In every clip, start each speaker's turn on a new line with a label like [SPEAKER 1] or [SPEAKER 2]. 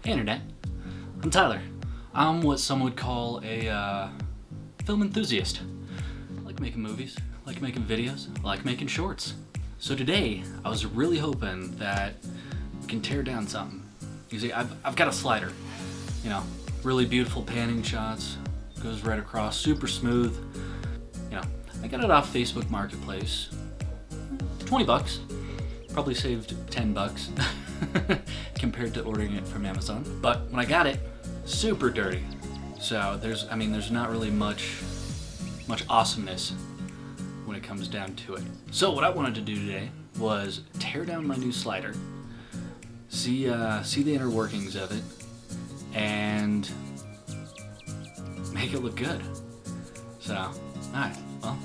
[SPEAKER 1] Hey Internet, I'm Tyler. I'm what some would call a film enthusiast. I like making movies, I like making videos, I like making shorts. So today, I was really hoping that we can tear down something. You see, I've got a slider, you know, really beautiful panning shots, goes right across, super smooth. You know, I got it off Facebook Marketplace, 20 bucks. Probably saved 10 bucks compared to ordering it from Amazon. But when I got it, super dirty. So there's not really much awesomeness when it comes down to it. So what I wanted to do today was tear down my new slider, see the inner workings of it, and make it look good. So, alright, well,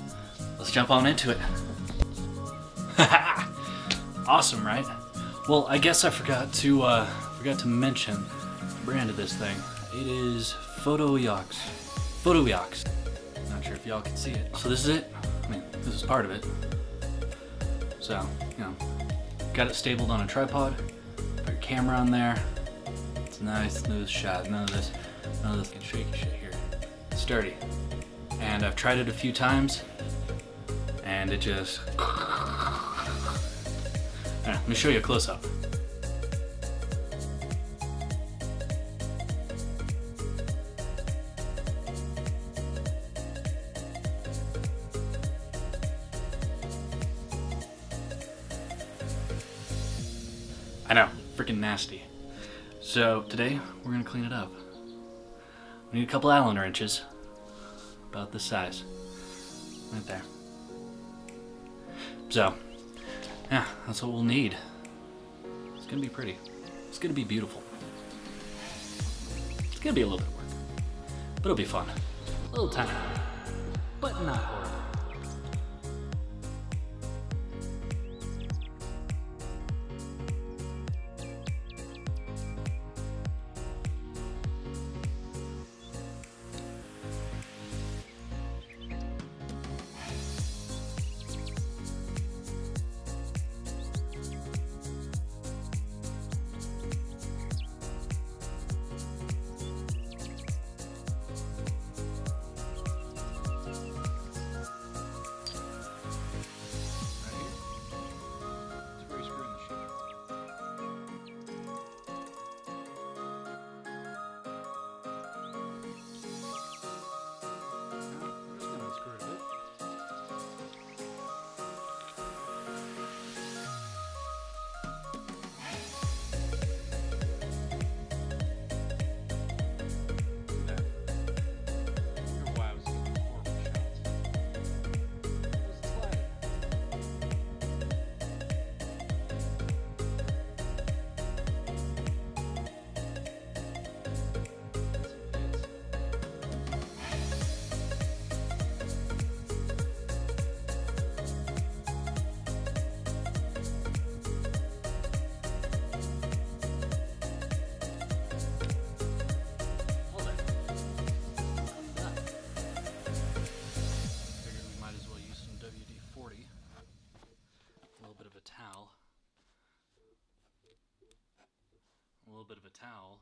[SPEAKER 1] let's jump on into it. Awesome, right? Well, I guess I forgot to mention the brand of this thing. It is Fotooiox. Fotooiox. Not sure if y'all can see it. So this is it. I mean, this is part of it. So, you know, got it stapled on a tripod. Put your camera on there. It's a nice, smooth shot. None of this shaky shit here. It's sturdy. And I've tried it a few times, and it just. Let me show you a close-up. I know, freaking nasty. So today, we're gonna clean it up. We need a couple Allen wrenches, about this size, right there. So, yeah, that's what we'll need. It's gonna be pretty. It's gonna be beautiful. It's gonna be a little bit of work, but it'll be fun. A little tiny, but not horrible. A little bit of a towel.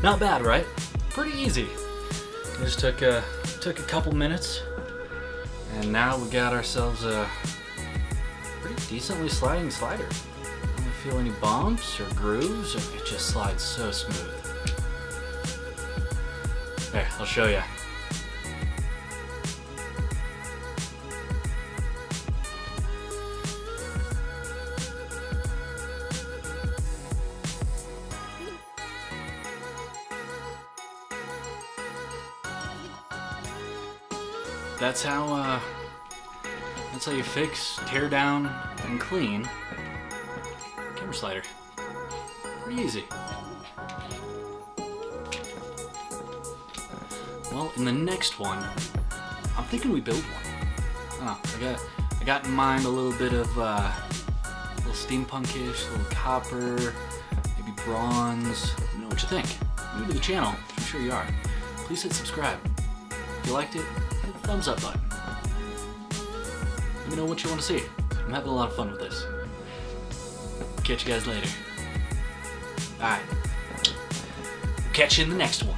[SPEAKER 1] Not bad, right? Pretty easy. It just took a couple minutes, and now we got ourselves a pretty decently sliding slider. I don't feel any bumps or grooves, or it just slides so smooth. Here, I'll show you. That's how you fix, tear down, and clean camera slider. Pretty easy. Well, in the next one, I'm thinking we build one. I got in mind a little bit of a little steampunkish, a little copper, maybe bronze. Let me know what you think. New to the channel, which I'm sure you are. Please hit subscribe. If you liked it, hit the thumbs up button. Let me know what you want to see. I'm having a lot of fun with this. Catch you guys later. Alright. Catch you in the next one.